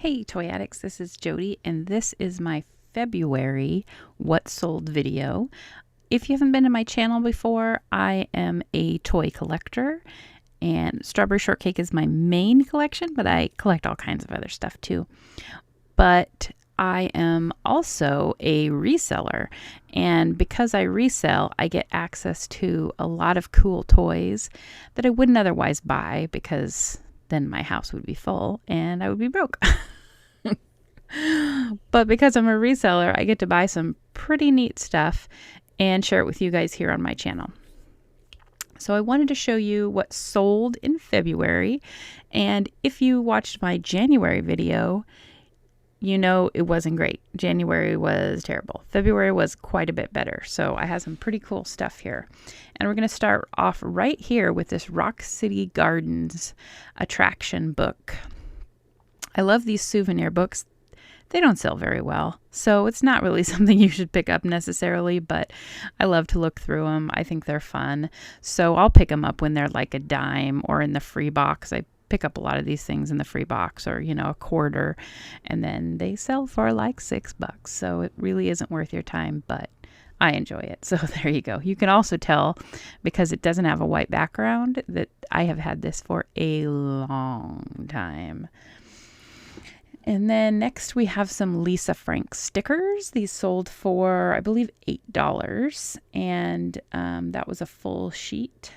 Hey Toy Addicts, this is Jody, and this is my February What Sold video. If you haven't been to my channel before, I am a toy collector, and Strawberry Shortcake is my main collection, but I collect all kinds of other stuff too. But I am also a reseller, and because I resell, I get access to a lot of cool toys that I wouldn't otherwise buy because then my house would be full and I would be broke. But because I'm a reseller, I get to buy some pretty neat stuff and share it with you guys here on my channel. So I wanted to show you what sold in February, and if you watched my January video, you know it wasn't great. January was terrible. February was quite a bit better. So I have some pretty cool stuff here. And we're going to start off right here with this Rock City Gardens attraction book. I love these souvenir books. They don't sell very well, so it's not really something you should pick up necessarily, but I love to look through them. I think they're fun. So I'll pick them up when they're like a dime or in the free box. I pick up a lot of these things in the free box or, a quarter, and then they sell for like $6. So it really isn't worth your time, but I enjoy it. So there you go. You can also tell, because it doesn't have a white background, that I have had this for a long time. And then next we have some Lisa Frank stickers. These sold for, I believe, $8, and that was a full sheet.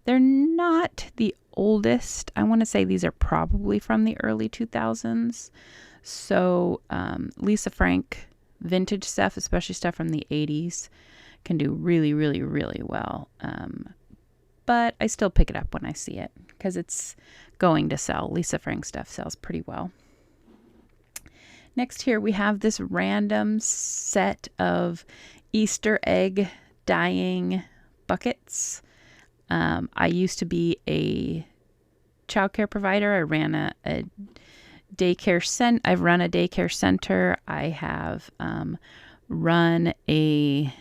They're not the oldest. I want to say these are probably from the early 2000s. So Lisa Frank vintage stuff, especially stuff from the 80s, can do really, really, really well. But I still pick it up when I see it because it's going to sell. Lisa Frank stuff sells pretty well. Next here we have this random set of Easter egg dyeing buckets. I used to be a childcare provider. I ran a daycare center. I've run a daycare center. I have run a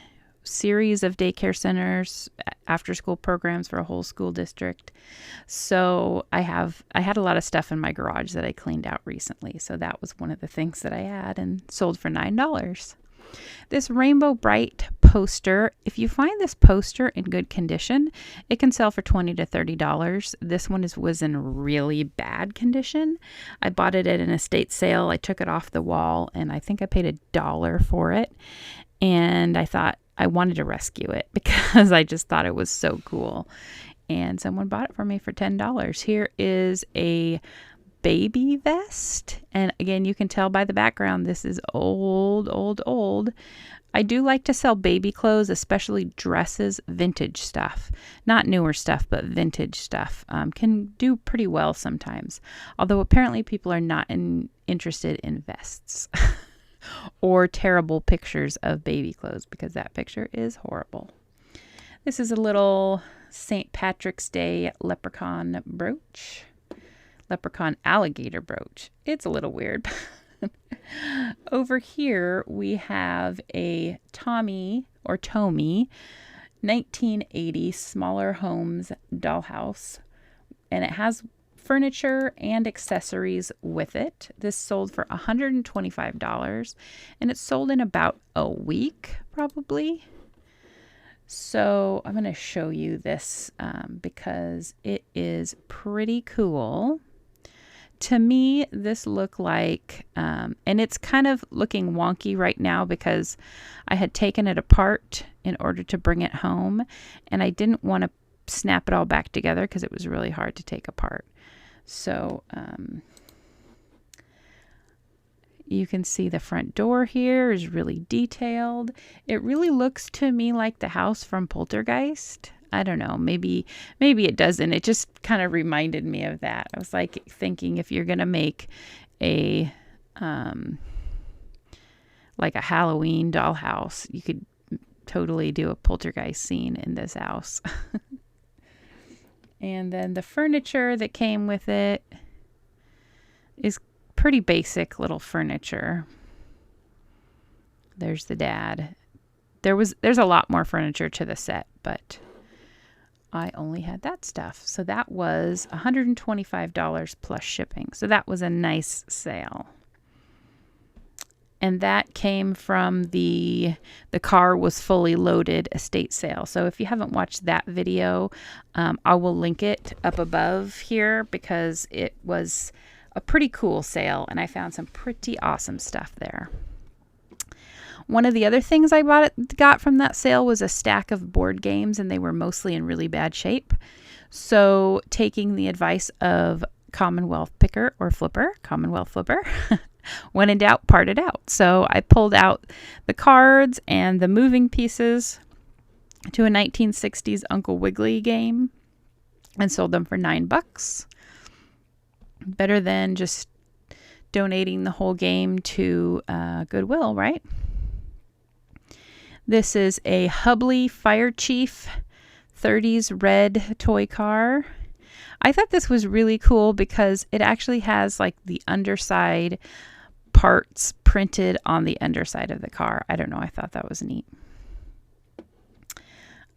series of daycare centers, after school programs for a whole school district. So I had a lot of stuff in my garage that I cleaned out recently. So that was one of the things that I had and sold for $9. This Rainbow Bright poster, if you find this poster in good condition, it can sell for $20 to $30. This one was in really bad condition. I bought it at an estate sale. I took it off the wall and I think I paid $1 for it. And I thought I wanted to rescue it because I just thought it was so cool. And someone bought it for me for $10. Here is a baby vest. And again, you can tell by the background, this is old, old, old. I do like to sell baby clothes, especially dresses, vintage stuff. Not newer stuff, but vintage stuff. Can do pretty well sometimes. Although apparently people are not interested in vests or terrible pictures of baby clothes, because that picture is horrible. This is a little St. Patrick's Day leprechaun brooch. Leprechaun alligator brooch. It's a little weird. Over here we have a Tommy 1980 Smaller Homes dollhouse, and it has furniture and accessories with it. This sold for $125, and it sold in about a week probably. So I'm going to show you this because it is pretty cool. To me, this looked like, and it's kind of looking wonky right now because I had taken it apart in order to bring it home, and I didn't want to snap it all back together because it was really hard to take apart. So you can see the front door here is really detailed. It really looks to me like the house from Poltergeist. I don't know, maybe it doesn't. It just kind of reminded me of that. I was like thinking, if you're going to make a like a Halloween dollhouse, you could totally do a Poltergeist scene in this house. And then the furniture that came with it is pretty basic little furniture. There's the dad. There's a lot more furniture to the set, but I only had that stuff. So that was $125 plus shipping. So that was a nice sale. and that came from the car was fully loaded estate sale. So if you haven't watched that video, I will link it up above here because it was a pretty cool sale and I found some pretty awesome stuff there. One of the other things I got from that sale was a stack of board games, and they were mostly in really bad shape. So taking the advice of Commonwealth Flipper, when in doubt, part it out. So I pulled out the cards and the moving pieces to a 1960s Uncle Wiggily game and sold them for $9. Better than just donating the whole game to Goodwill, right? This is a Hubley Fire Chief 30s red toy car. I thought this was really cool because it actually has like the underside parts printed on the underside of the car. I don't know. I thought that was neat.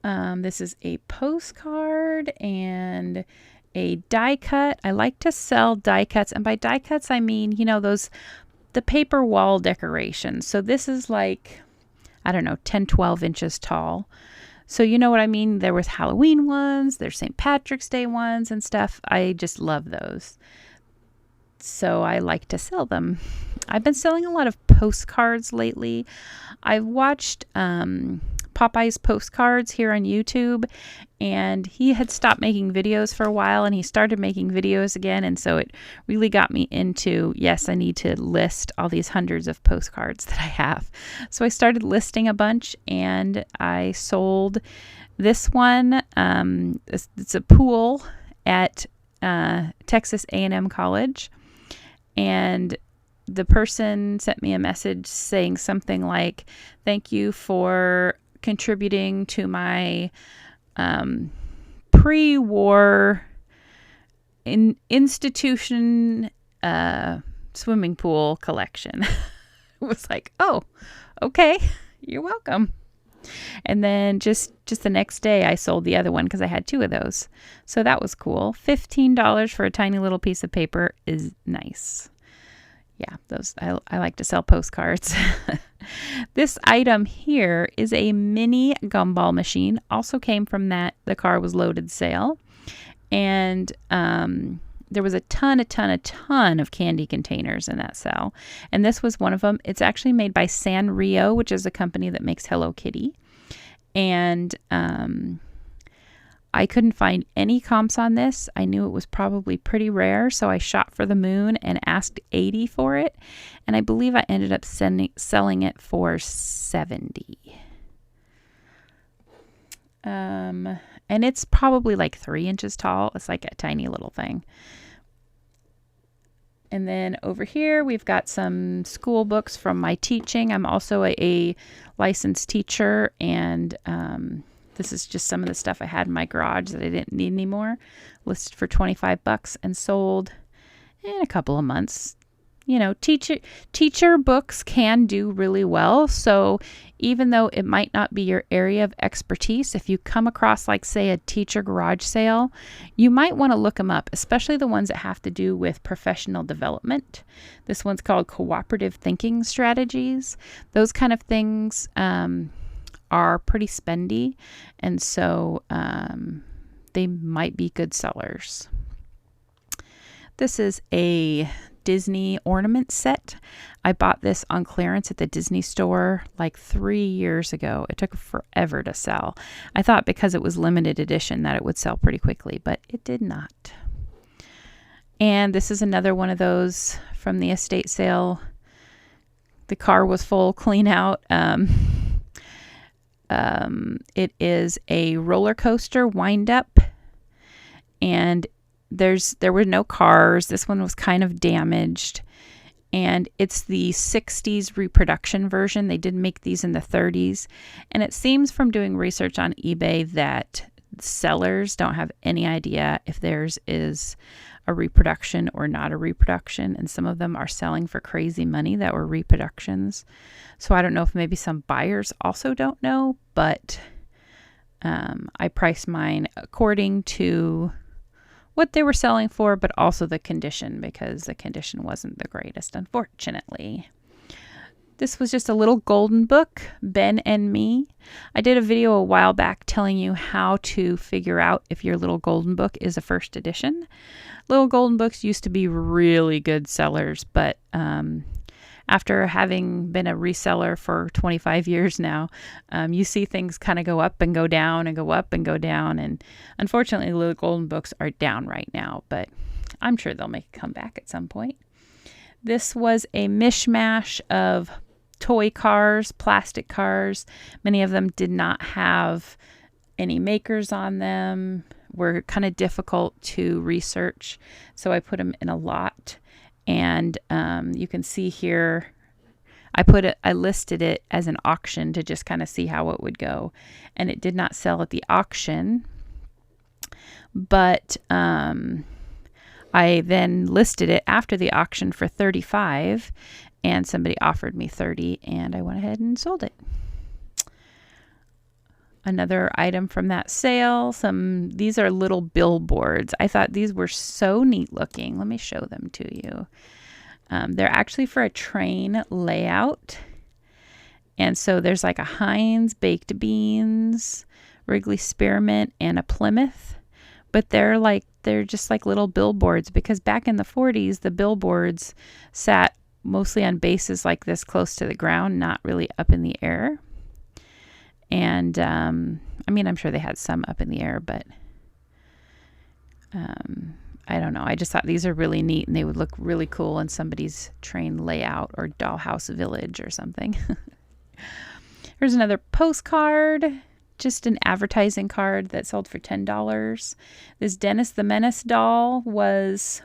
This is a postcard and a die cut. I like to sell die cuts. And by die cuts, I mean, you know, the paper wall decorations. So this is like, I don't know, 10, 12 inches tall. So you know what I mean? There was Halloween ones, there's St. Patrick's Day ones and stuff. I just love those. So I like to sell them. I've been selling a lot of postcards lately. I've watched Popeye's Postcards here on YouTube, and he had stopped making videos for a while and he started making videos again, and so it really got me into, yes, I need to list all these hundreds of postcards that I have. So I started listing a bunch, and I sold this one. It's a pool at Texas A&M College, and the person sent me a message saying something like, thank you for contributing to my pre-war institution swimming pool collection. It was like, oh, okay, you're welcome. And then just the next day I sold the other one because I had two of those. So that was cool. $15 for a tiny little piece of paper is nice. Yeah, those I like to sell postcards. This item here is a mini gumball machine. Also came from the car was loaded sale. And there was a ton of candy containers in that sale. And this was one of them. It's actually made by Sanrio, which is a company that makes Hello Kitty. And I couldn't find any comps on this. I knew it was probably pretty rare, so I shot for the moon and asked $80 for it. And I believe I ended up selling it for $70. And it's probably like 3 inches tall. It's like a tiny little thing. And then over here, we've got some school books from my teaching. I'm also a licensed teacher, and this is just some of the stuff I had in my garage that I didn't need anymore. Listed for $25 and sold in a couple of months. You know, teacher books can do really well. So even though it might not be your area of expertise, if you come across, like, say, a teacher garage sale, you might want to look them up, especially the ones that have to do with professional development. This one's called Cooperative Thinking Strategies. Those kind of things are pretty spendy, and so they might be good sellers. This is a Disney ornament set. I bought this on clearance at the Disney store like 3 years ago. It took forever to sell. I thought because it was limited edition that it would sell pretty quickly, but it did not. And this is another one of those from the estate sale. The car was full, clean out. It is a roller coaster wind up, and there were no cars. This one was kind of damaged, and it's the 60s reproduction version. They did make these in the 30s, and it seems from doing research on eBay that sellers don't have any idea if theirs is a reproduction or not a reproduction, and some of them are selling for crazy money that were reproductions. So I don't know if maybe some buyers also don't know, but I priced mine according to what they were selling for, but also the condition, because the condition wasn't the greatest, unfortunately. This was just a little golden book, Ben and Me. I did a video a while back telling you how to figure out if your little golden book is a first edition. Little golden books used to be really good sellers, but after having been a reseller for 25 years now, you see things kind of go up and go down and go up and go down. And unfortunately, little golden books are down right now, but I'm sure they'll make a comeback at some point. This was a mishmash of toy cars, plastic cars. Many of them did not have any makers on them, were kind of difficult to research. So I put them in a lot. And you can see here, I listed it as an auction to just kind of see how it would go. And it did not sell at the auction. But I then listed it after the auction for $35, and somebody offered me $30, and I went ahead and sold it. Another item from that sale, these are little billboards. I thought these were so neat looking. Let me show them to you. They're actually for a train layout. And so there's like a Heinz baked beans, Wrigley spearmint, and a Plymouth. But they're just like little billboards, because back in the 40s, the billboards sat mostly on bases like this close to the ground, not really up in the air. And I mean, I'm sure they had some up in the air, but I don't know. I just thought these are really neat, and they would look really cool in somebody's train layout or Dollhouse village or something. Here's another postcard, just an advertising card that sold for $10. This Dennis the Menace doll was,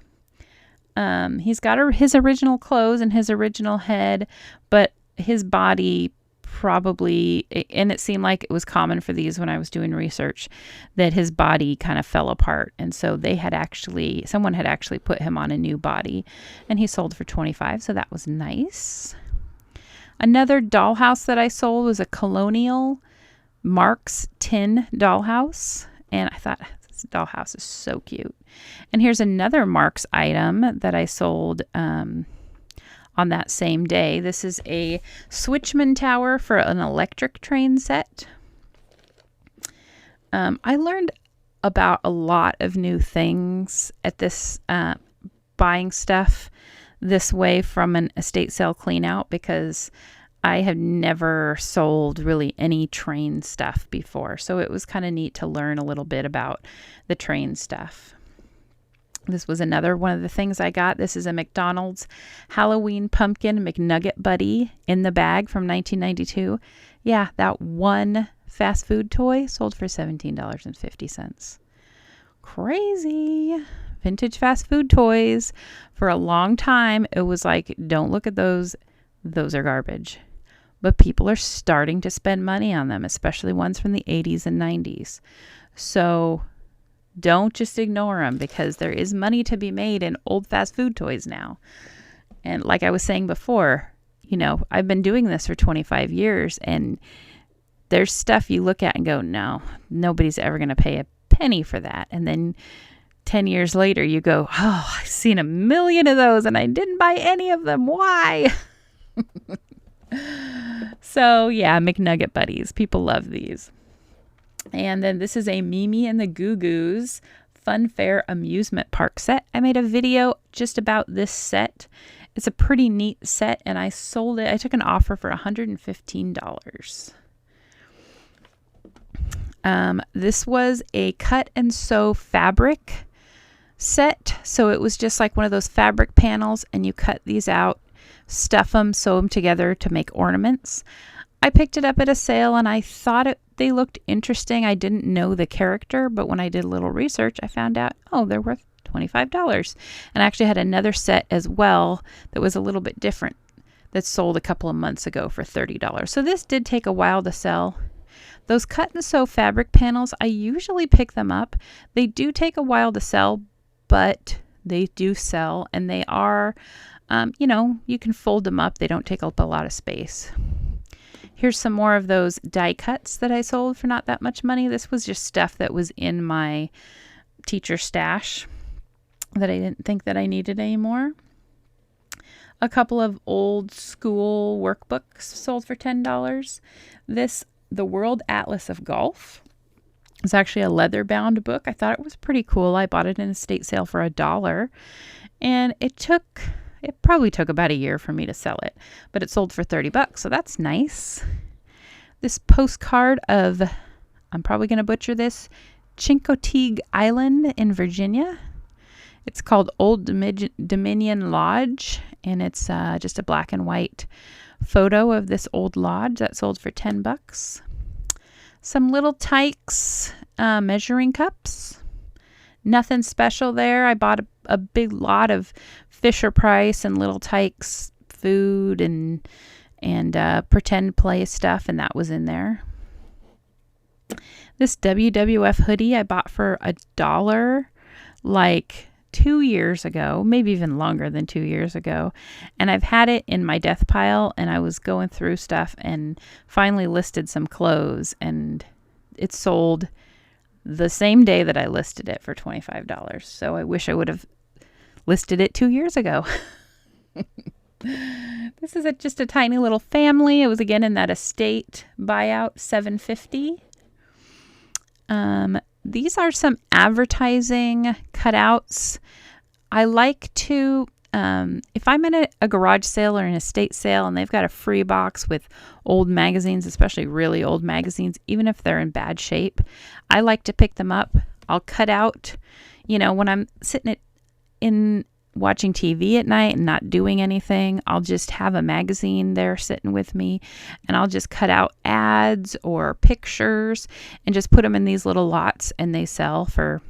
he's got his original clothes and his original head, but his body probably, and it seemed like it was common for these when I was doing research, that his body kind of fell apart. And so someone had actually put him on a new body, and he sold for $25. So that was nice. Another dollhouse that I sold was a Colonial Marks tin dollhouse. And I thought, this dollhouse is so cute. And here's another Marks item that I sold, on that same day. This is a switchman tower for an electric train set. I learned about a lot of new things at this, buying stuff this way from an estate sale clean out, because I have never sold really any train stuff before. So it was kind of neat to learn a little bit about the train stuff. This was another one of the things I got. This is a McDonald's Halloween pumpkin McNugget buddy in the bag from 1992. Yeah, that one fast food toy sold for $17.50. Crazy. Vintage fast food toys. For a long time, it was like, don't look at those. Those are garbage. But people are starting to spend money on them, especially ones from the 80s and 90s. So don't just ignore them, because there is money to be made in old fast food toys now. And like I was saying before, I've been doing this for 25 years, and there's stuff you look at and go, no, nobody's ever going to pay a penny for that. And then 10 years later, you go, oh, I've seen 1 million of those and I didn't buy any of them. Why? So yeah, McNugget buddies. People love these. And then this is a Mimi and the Goo Goos Fun Fair amusement park set. I made a video just about this set. It's a pretty neat set, and I sold it. I took an offer for $115. This was a cut and sew fabric set. So it was just like one of those fabric panels, and you cut these out, stuff them, sew them together to make ornaments. I picked it up at a sale, and I thought they looked interesting. I didn't know the character, but when I did a little research, I found out, they're worth $25. And I actually had another set as well that was a little bit different that sold a couple of months ago for $30. So this did take a while to sell. Those cut and sew fabric panels, I usually pick them up. They do take a while to sell, but they do sell, and they are, you can fold them up. They don't take up a lot of space. Here's some more of those die cuts that I sold for not that much money. This was just stuff that was in my teacher stash that I didn't think that I needed anymore. A couple of old school workbooks sold for $10. The World Atlas of Golf. It's actually a leather-bound book. I thought it was pretty cool. I bought it in a estate sale for $1, and it probably took about a year for me to sell it, but it sold for $30, so that's nice. This postcard of, I'm probably going to butcher this, Chincoteague Island in Virginia. It's called Old Dominion Lodge, and it's just a black and white photo of this old lodge that sold for $10. Some little Tykes measuring cups. Nothing special there. I bought a big lot of Fisher Price and Little Tykes food and pretend play stuff, and that was in there. This WWF hoodie I bought for $1 like 2 years ago, maybe even longer than 2 years ago. And I've had it in my death pile, and I was going through stuff and finally listed some clothes, and it sold the same day that I listed it for $25. So I wish I would have listed it 2 years ago. This is just a tiny little family. It was again in that estate buyout, $7.50. These are some advertising cutouts. I like to, if I'm at a garage sale or an estate sale and they've got a free box with old magazines, especially really old magazines, even if they're in bad shape, I like to pick them up. I'll cut out, when I'm sitting in watching TV at night and not doing anything, I'll just have a magazine there sitting with me, and I'll just cut out ads or pictures and just put them in these little lots, and they sell for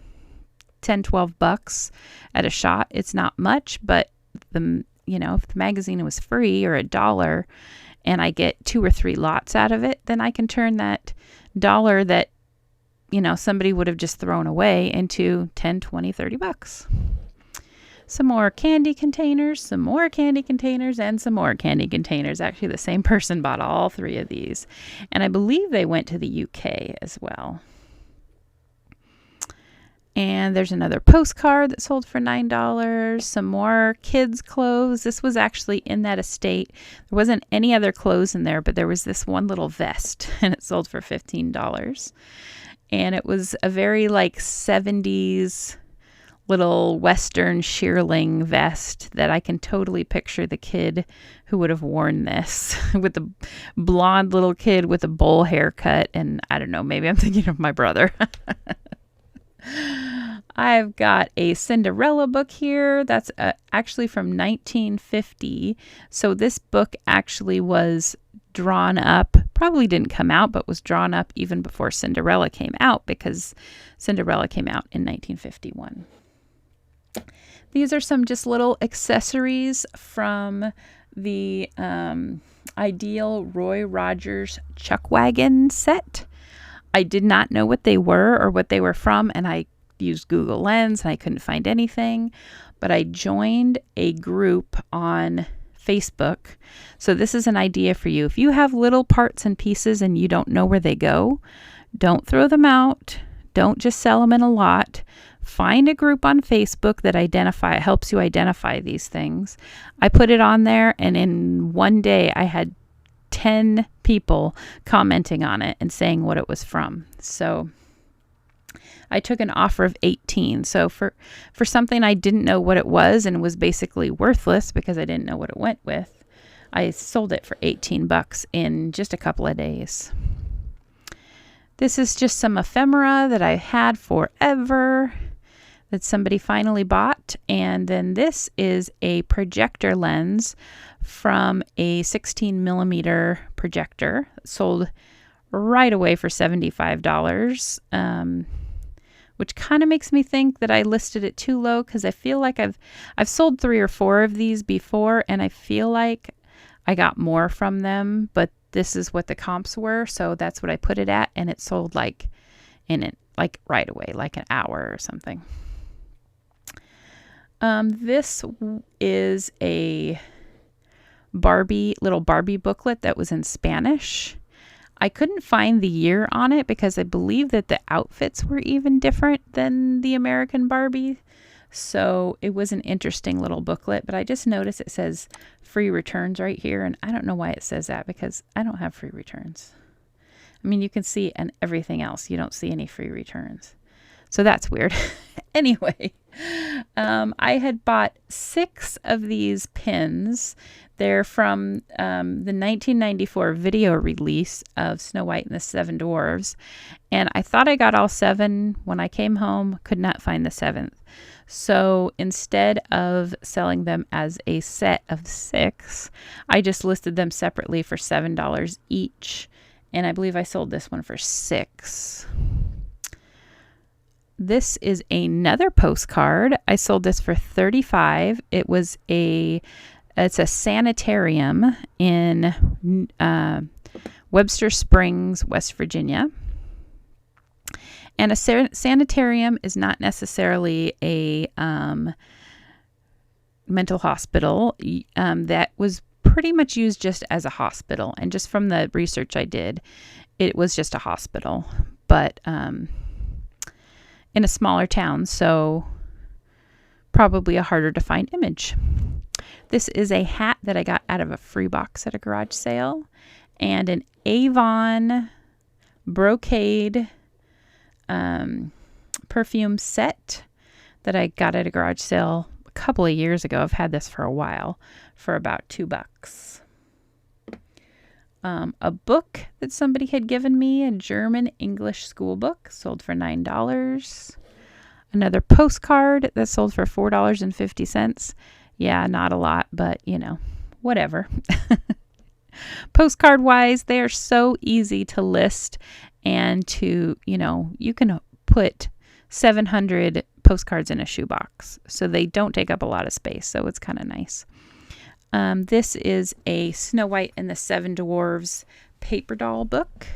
$10-12 at a shot. It's not much, but if the magazine was free or $1 and I get 2 or 3 lots out of it, then I can turn that dollar that somebody would have just thrown away into $10, $20, $30. Some more candy containers, some more candy containers, and some more candy containers. Actually, the same person bought all 3 of these. And I believe they went to the UK as well. And there's another postcard that sold for $9. Some more kids' clothes. This was actually in that estate. There wasn't any other clothes in there, but there was this one little vest, and it sold for $15. And it was a very 70s little Western shearling vest that I can totally picture the kid who would have worn this with the blonde little kid with a bowl haircut. And I don't know, maybe I'm thinking of my brother. I've got a Cinderella book here. That's actually from 1950. So this book actually was drawn up, probably didn't come out, but was drawn up even before Cinderella came out, because Cinderella came out in 1951. These are some just little accessories from the Ideal Roy Rogers Chuck Wagon set. I did not know what they were or what they were from, and I used Google Lens and I couldn't find anything, but I joined a group on Facebook. So this is an idea for you. If you have little parts and pieces and you don't know where they go, don't throw them out. Don't just sell them in a lot. Find a group on Facebook that helps you identify these things. I put it on there, and in one day I had 10 people commenting on it and saying what it was from. So I took an offer of 18. So for something I didn't know what it was and was basically worthless because I didn't know what it went with, I sold it for $18 in just a couple of days. This is just some ephemera that I had forever that somebody finally bought. And then this is a projector lens from a 16 millimeter projector, sold right away for $75, which kind of makes me think that I listed it too low, because I feel like I've sold 3 or 4 of these before, and I feel like I got more from them, but this is what the comps were, so that's what I put it at, and it sold right away, like an hour or something. This is a little Barbie booklet that was in Spanish. I couldn't find the year on it because I believe that the outfits were even different than the American Barbie. So it was an interesting little booklet, but I just noticed it says free returns right here. And I don't know why it says that, because I don't have free returns. I mean, you can see and everything else. You don't see any free returns. So that's weird. Anyway, I had bought 6 of these pins. They're from the 1994 video release of Snow White and the Seven Dwarfs. And I thought I got all 7. When I came home, could not find the 7th. So instead of selling them as a set of 6, I just listed them separately for $7 each. And I believe I sold this one for $6. This is another postcard. I sold this for $35. It's a sanitarium in Webster Springs, West Virginia. And a sanitarium is not necessarily a mental hospital. That was pretty much used just as a hospital. And just from the research I did, it was just a hospital. But in a smaller town, so probably a harder to find image. This is a hat that I got out of a free box at a garage sale, and an Avon brocade perfume set that I got at a garage sale a couple of years ago. I've had this for a while, for about $2. A book that somebody had given me, a German English school book, sold for $9. Another postcard that sold for $4.50. Yeah, not a lot, but whatever. Postcard wise, they are so easy to list, and to, you can put 700 postcards in a shoebox, so they don't take up a lot of space, so it's kind of nice. This is a Snow White and the Seven Dwarfs paper doll book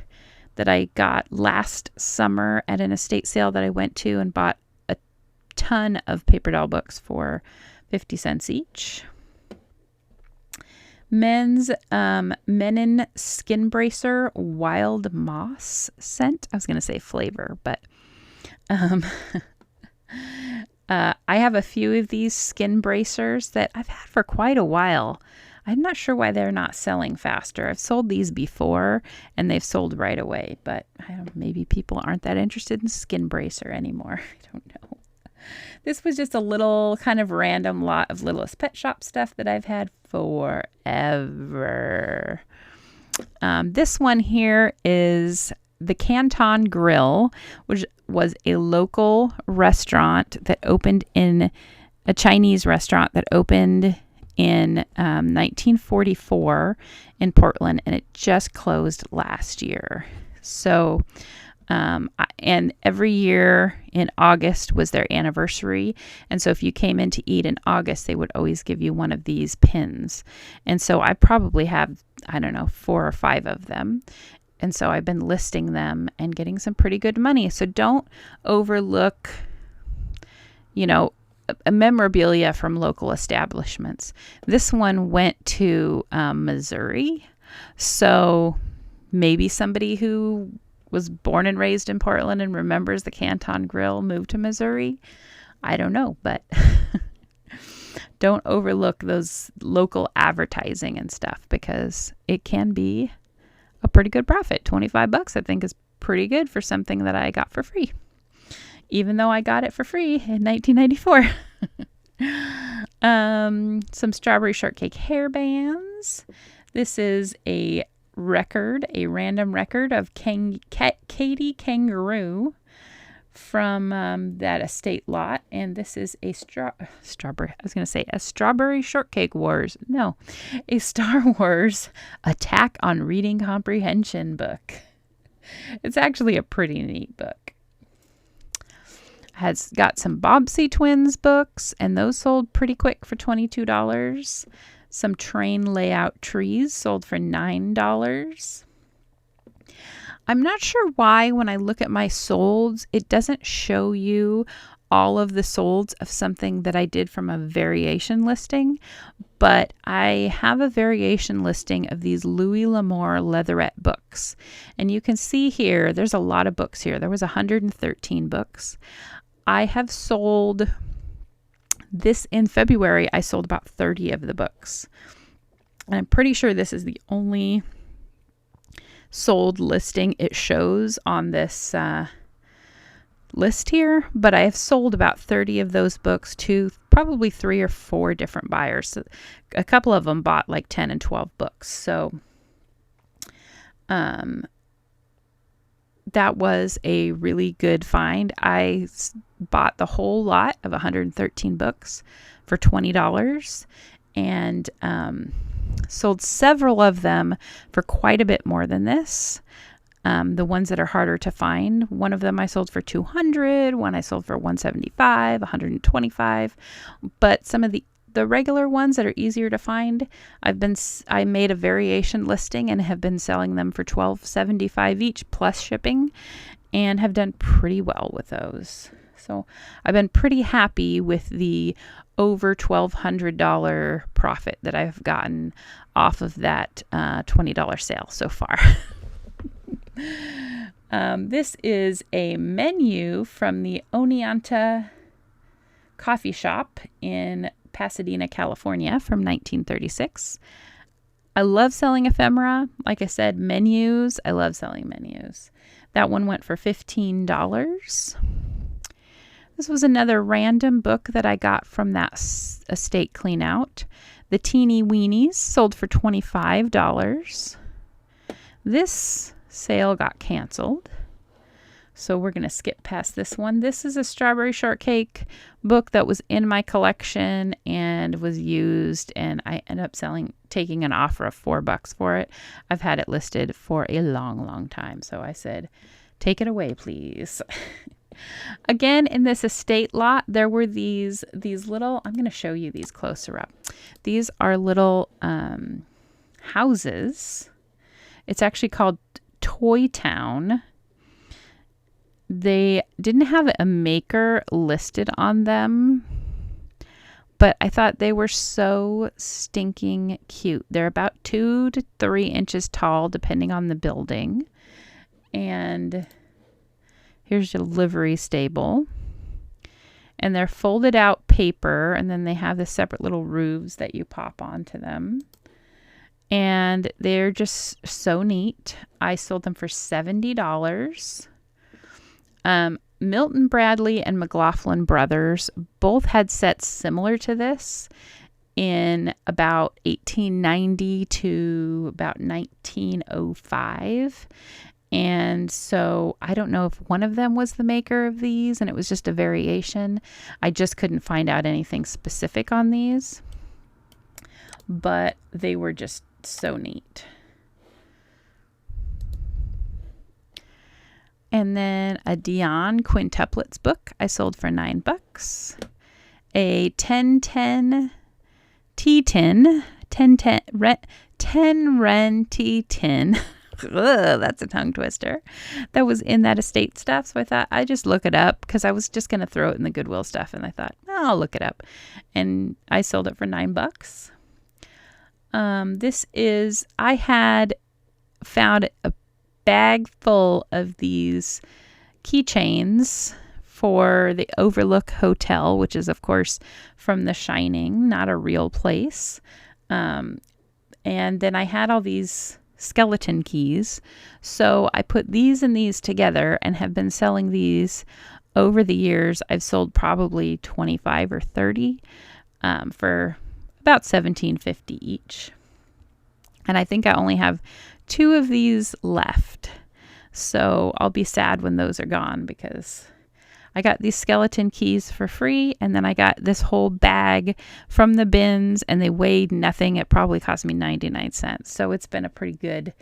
that I got last summer at an estate sale that I went to, and bought a ton of paper doll books for 50 cents each. Men's Menin Skin Bracer Wild Moss scent. I was going to say flavor, but I have a few of these skin bracers that I've had for quite a while. I'm not sure why they're not selling faster. I've sold these before and they've sold right away, but maybe people aren't that interested in skin bracer anymore. I don't know. This was just a little kind of random lot of Littlest Pet Shop stuff that I've had forever. This one here is the Canton Grill, which was a local restaurant that opened in a Chinese restaurant that opened in 1944 in Portland, and it just closed last year. So, and every year in August was their anniversary. And so if you came in to eat in August, they would always give you one of these pins. And so I probably have, 4 or 5 of them. And so I've been listing them and getting some pretty good money. So don't overlook, a memorabilia from local establishments. This one went to Missouri. So maybe somebody who was born and raised in Portland and remembers the Canton Grill moved to Missouri. I don't know, but don't overlook those local advertising and stuff, because it can be a pretty good profit. $25 I think is pretty good for something that I got for free, even though I got it for free in 1994. Some Strawberry Shortcake hairbands. This is a random record of Katie Kangaroo from that estate lot, and this is a strawberry. I was going to say a Strawberry Shortcake Wars. No, a Star Wars Attack on Reading Comprehension book. It's actually a pretty neat book. Has got some Bobbsey Twins books, and those sold pretty quick for $22. Some train layout trees sold for $9. I'm not sure why when I look at my solds, it doesn't show you all of the solds of something that I did from a variation listing, but I have a variation listing of these Louis L'Amour leatherette books. And you can see here, there's a lot of books here. There was 113 books. I have sold This in February, I sold about 30 of the books. And I'm pretty sure this is the only sold listing it shows on this list here, but I have sold about 30 of those books to probably 3 or 4 different buyers. So a couple of them bought like 10 and 12 books. So that was a really good find. I bought the whole lot of 113 books for $20 and sold several of them for quite a bit more than this. The ones that are harder to find, one of them I sold for $200, one I sold for $175, $125, but some of the regular ones that are easier to find, I made a variation listing and have been selling them for $12.75 each plus shipping, and have done pretty well with those. So I've been pretty happy with the over $1,200 profit that I've gotten off of that $20 sale so far. This is a menu from the Oneonta coffee shop in Pasadena, California from 1936. I love selling ephemera. Like I said, menus. I love selling menus. That one went for $15. This was another random book that I got from that estate clean out. The Teeny Weenies sold for $25. This sale got canceled, so we're going to skip past this one. This is a strawberry shortcake book that was in my collection and was used, and I ended up taking an offer of $4 for it. I've had it listed for a long time, so I said, take it away, please. Again, in this estate lot, there were these little, I'm going to show you these closer up. These are little houses. It's actually called Toy Town. They didn't have a maker listed on them, but I thought they were so stinking cute. They're about 2 to 3 inches tall, depending on the building. And here's your livery stable. And they're folded out paper, and then they have the separate little roofs that you pop onto them. And they're just so neat. I sold them for $70. Milton Bradley and McLaughlin Brothers both had sets similar to this in about 1890 to about 1905. And so I don't know if one of them was the maker of these and it was just a variation. I just couldn't find out anything specific on these, but they were just so neat. And then a Dion quintuplets book I sold for $9. A 1010 T10 10 Ren T10. That's a tongue twister. That was in that estate stuff. So I thought I'd just look it up because I was just going to throw it in the Goodwill stuff. And I thought, I'll look it up. And I sold it for $9. I had found a bag full of these keychains for the Overlook Hotel, which is, of course, from The Shining, not a real place. And then I had all these skeleton keys. So I put these and these together and have been selling these over the years. I've sold probably 25 or 30 for about $17.50 each. And I think I only have 2 of these left. So I'll be sad when those are gone because I got these skeleton keys for free, and then I got this whole bag from the bins, and they weighed nothing. It probably cost me 99 cents. So it's been a pretty good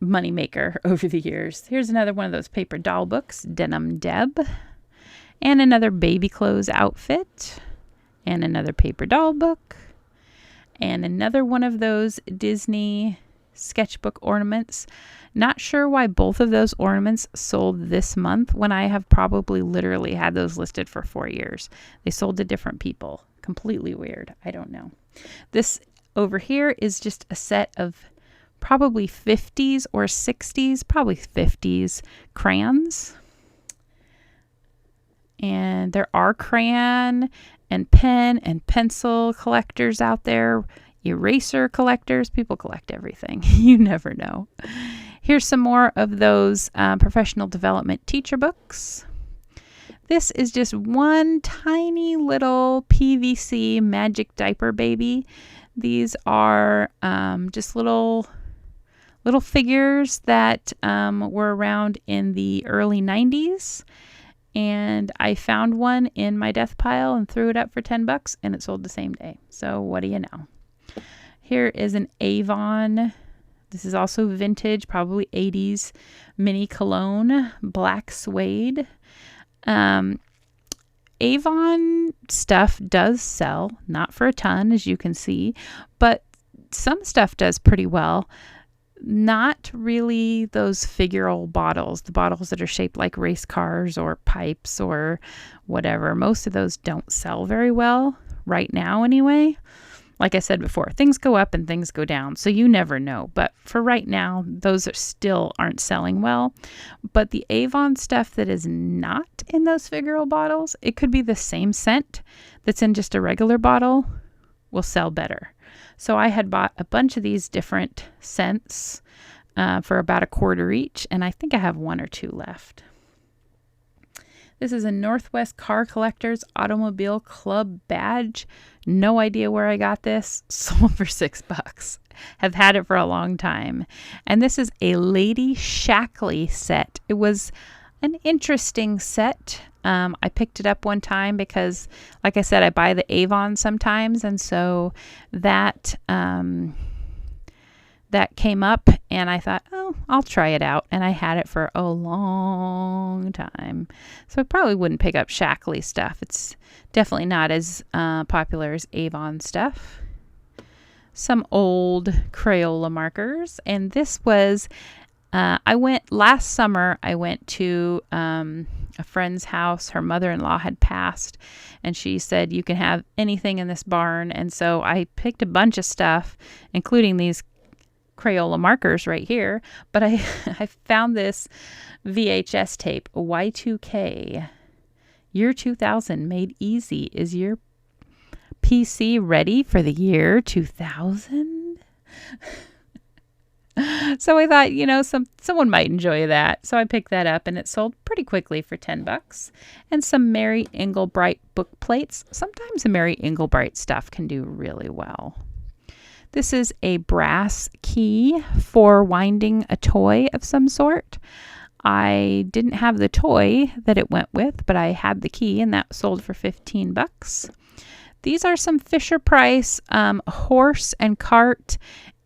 money maker over the years. Here's another one of those paper doll books, Denim Deb, and another baby clothes outfit, and another paper doll book, and another one of those Disney sketchbook ornaments. Not sure why both of those ornaments sold this month when I have probably literally had those listed for 4 years. They sold to different people. Completely weird. I don't know. This over here is just a set of probably 50s or 60s, probably 50s crayons. And there are crayon and pen and pencil collectors out there, eraser collectors. People collect everything. You never know. Here's some more of those professional development teacher books. This is just one tiny little PVC magic diaper baby. These are just little figures that were around in the early 90s. And I found one in my death pile and threw it up for $10 and it sold the same day. So what do you know? Here is an Avon. This is also vintage, probably 80s mini cologne, black suede. Avon stuff does sell, not for a ton, as you can see, but some stuff does pretty well. Not really those figural bottles, the bottles that are shaped like race cars or pipes or whatever. Most of those don't sell very well right now anyway. Like I said before, things go up and things go down, so you never know. But for right now, those aren't selling well. But the Avon stuff that is not in those figural bottles, it could be the same scent that's in just a regular bottle, will sell better. So I had bought a bunch of these different scents for about $1 each, and I think I have 1 or 2 left. This is a Northwest Car Collectors Automobile Club badge. No idea where I got this. Sold for $6. Have had it for a long time. And this is a Lady Shackley set. It was an interesting set. I picked it up one time because, like I said, I buy the Avon sometimes. And so that came up and I thought, oh, I'll try it out. And I had it for a long time. So I probably wouldn't pick up Shackley stuff. It's definitely not as popular as Avon stuff. Some old Crayola markers. And this was, last summer, I went to a friend's house. Her mother-in-law had passed and she said, you can have anything in this barn. And so I picked a bunch of stuff, including these Crayola markers right here, but I found this VHS tape, Y2K, year 2000, made easy. Is your PC ready for the year 2000? So I thought, someone might enjoy that. So I picked that up and it sold pretty quickly for $10. And some Mary Englebright book plates. Sometimes the Mary Englebright stuff can do really well. This is a brass key for winding a toy of some sort. I didn't have the toy that it went with, but I had the key and that sold for $15. These are some Fisher-Price horse and cart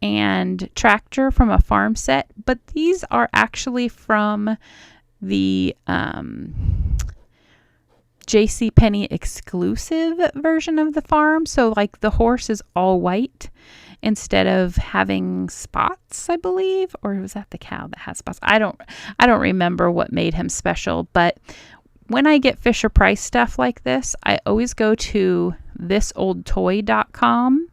and tractor from a farm set, but these are actually from the JCPenney exclusive version of the farm. So like the horse is all white instead of having spots, I believe, or was that the cow that has spots? I don't remember what made him special, but when I get Fisher-Price stuff like this, I always go to thisoldtoy.com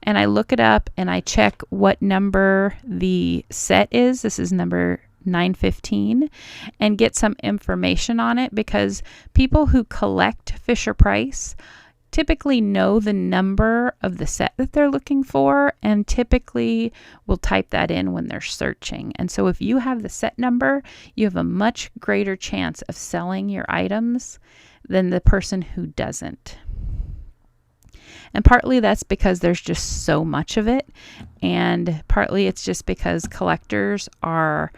and I look it up and I check what number the set is. This is number 915, and get some information on it, because people who collect Fisher-Price typically know the number of the set that they're looking for and typically will type that in when they're searching. And so if you have the set number, you have a much greater chance of selling your items than the person who doesn't. And partly that's because there's just so much of it, and partly it's just because collectors are,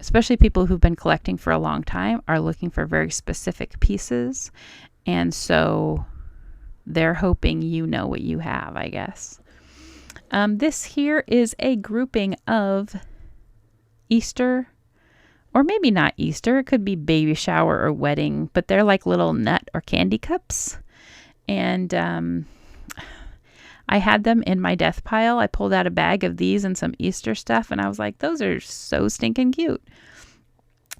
especially people who've been collecting for a long time, are looking for very specific pieces. And so they're hoping you know what you have, I guess. This here is a grouping of Easter, or maybe not Easter. It could be baby shower or wedding, but they're like little nut or candy cups. And I had them in my death pile. I pulled out a bag of these and some Easter stuff, and I was like, those are so stinking cute.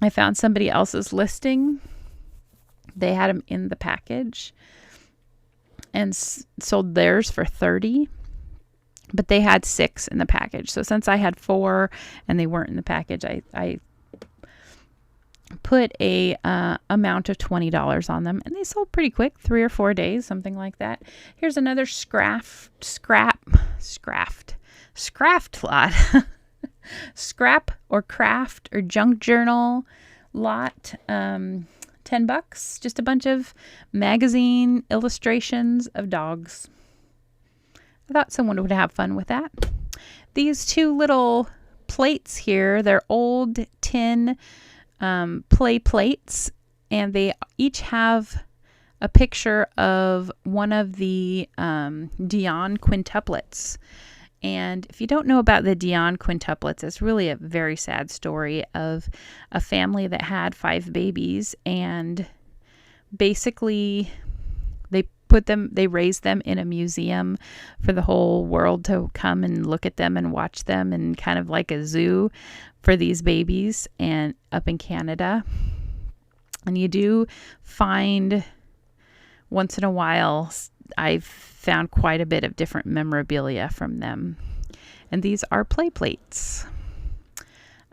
I found somebody else's listing. They had them in the package and sold theirs for $30, but they had 6 in the package. So since I had 4 and they weren't in the package, I put a amount of $20 on them, and they sold pretty quick, 3 or 4 days, something like that. Here's another scraft lot. Scrap or craft or junk journal lot. $10, just a bunch of magazine illustrations of dogs. I thought someone would have fun with that. These two little plates here, they're old tin play plates, and they each have a picture of one of the Dion quintuplets. And if you don't know about the Dion quintuplets, it's really a very sad story of a family that had 5 babies, and basically they raised them in a museum for the whole world to come and look at them and watch them, and kind of like a zoo for these babies, and up in Canada. And you do find once in a while, I've found quite a bit of different memorabilia from them. And these are play plates.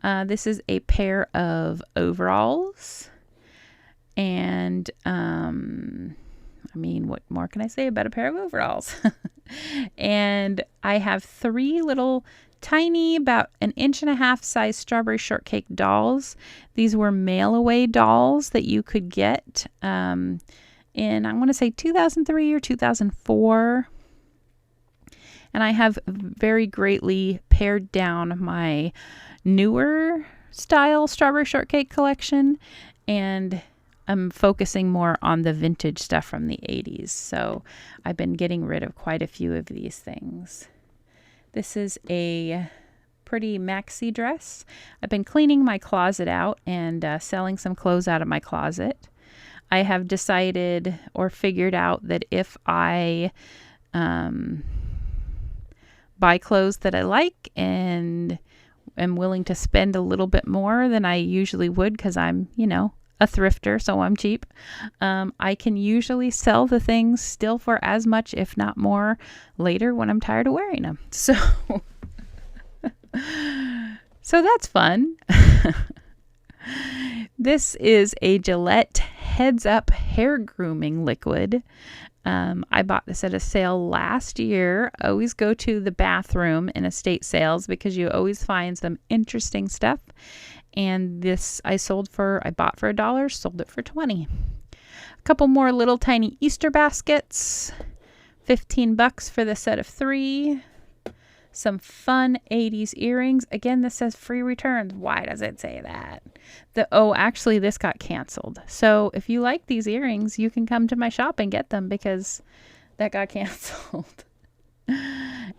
This is a pair of overalls. And, what more can I say about a pair of overalls? And I have 3 little tiny, about 1.5 inch size strawberry shortcake dolls. These were mail-away dolls that you could get in, I want to say 2003 or 2004. And I have very greatly pared down my newer style strawberry shortcake collection, and I'm focusing more on the vintage stuff from the 80s. So I've been getting rid of quite a few of these things. This is a pretty maxi dress. I've been cleaning my closet out and selling some clothes out of my closet. I have decided or figured out that if I buy clothes that I like and am willing to spend a little bit more than I usually would, because I'm, a thrifter, so I'm cheap, I can usually sell the things still for as much, if not more, later when I'm tired of wearing them. So that's fun. This is a Gillette Heads Up hair grooming liquid. I bought this at a sale last year. I always go to the bathroom in estate sales because you always find some interesting stuff. And this I bought for $1, sold it for $20. A couple more little tiny Easter baskets, $15 for the set of 3. Some fun 80s earrings. Again, this says free returns. Why does it say that? Actually, this got canceled. So if you like these earrings, you can come to my shop and get them, because that got canceled.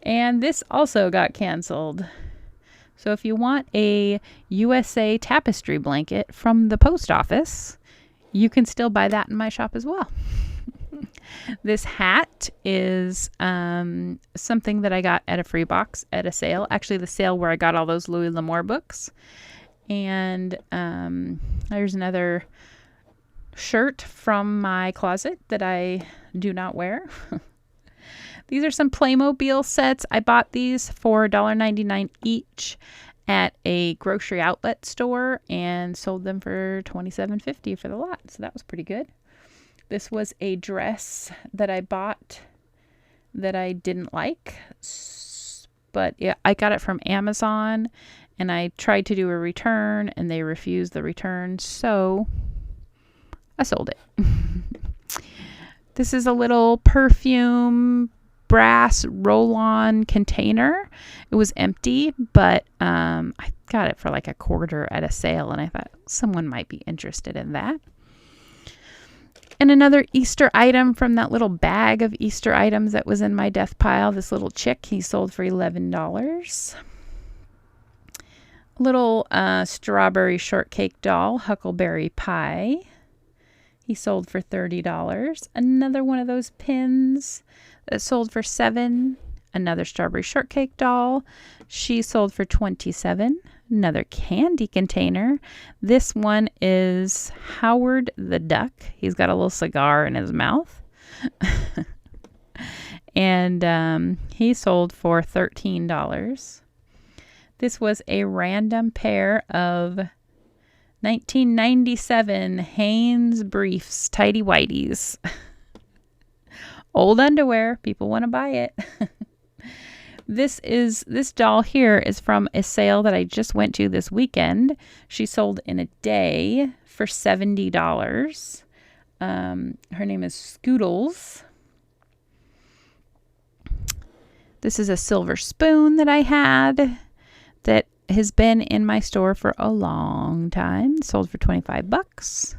And this also got canceled. So if you want a USA tapestry blanket from the post office, you can still buy that in my shop as well. This hat is something that I got at a free box at a sale. Actually, the sale where I got all those Louis L'Amour books. And there's another shirt from my closet that I do not wear. These are some Playmobil sets. I bought these for $1.99 each at a grocery outlet store and sold them for $27.50 for the lot. So that was pretty good. This was a dress that I bought that I didn't like, but yeah, I got it from Amazon, and I tried to do a return and they refused the return, so I sold it. This is a little perfume brass roll-on container. It was empty, but I got it for like $0.25 at a sale, and I thought someone might be interested in that. And another Easter item from that little bag of Easter items that was in my death pile, this little chick, he sold for $11. Little strawberry shortcake doll, Huckleberry Pie. He sold for $30. Another one of those pins that sold for $7. Another strawberry shortcake doll. She sold for $27. Another candy container. This one is Howard the Duck. He's got a little cigar in his mouth. And he sold for $13. This was a random pair of 1997 Hanes briefs, tidy whities. Old underwear. People want to buy it. This doll here is from a sale that I just went to this weekend. She sold in a day for $70. Her name is Scoodles. This is a silver spoon that I had that has been in my store for a long time. Sold for $25.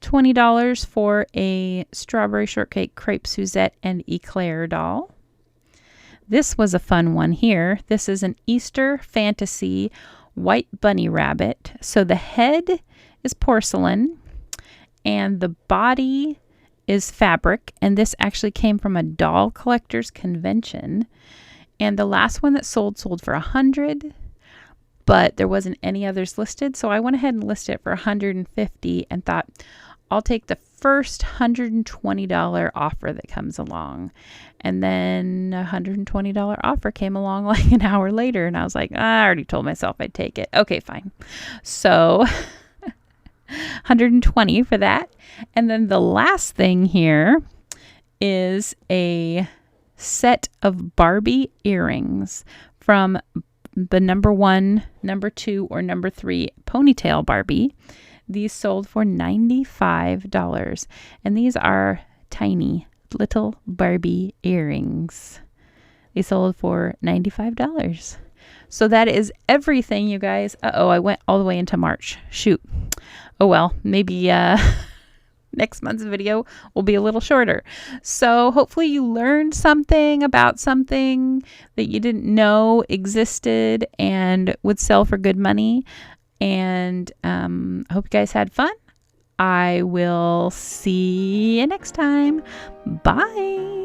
$20 for a strawberry shortcake crepe Suzette and eclair doll. This was a fun one here. This is an Easter fantasy white bunny rabbit. So the head is porcelain and the body is fabric. And this actually came from a doll collector's convention. And the last one that sold for $100, but there wasn't any others listed. So I went ahead and listed it for $150 and thought, I'll take the first $120 offer that comes along. And then a $120 offer came along like an hour later. And I was like, I already told myself I'd take it. Okay, fine. So $120 for that. And then the last thing here is a set of Barbie earrings from the number 1, number 2, or number 3 ponytail Barbie. These sold for $95. And these are tiny little Barbie earrings. They sold for $95. So that is everything, you guys. Uh-oh, I went all the way into March. Shoot. Oh well, maybe next month's video will be a little shorter. So hopefully you learned something about something that you didn't know existed and would sell for good money. And I hope you guys had fun. I will see you next time. Bye.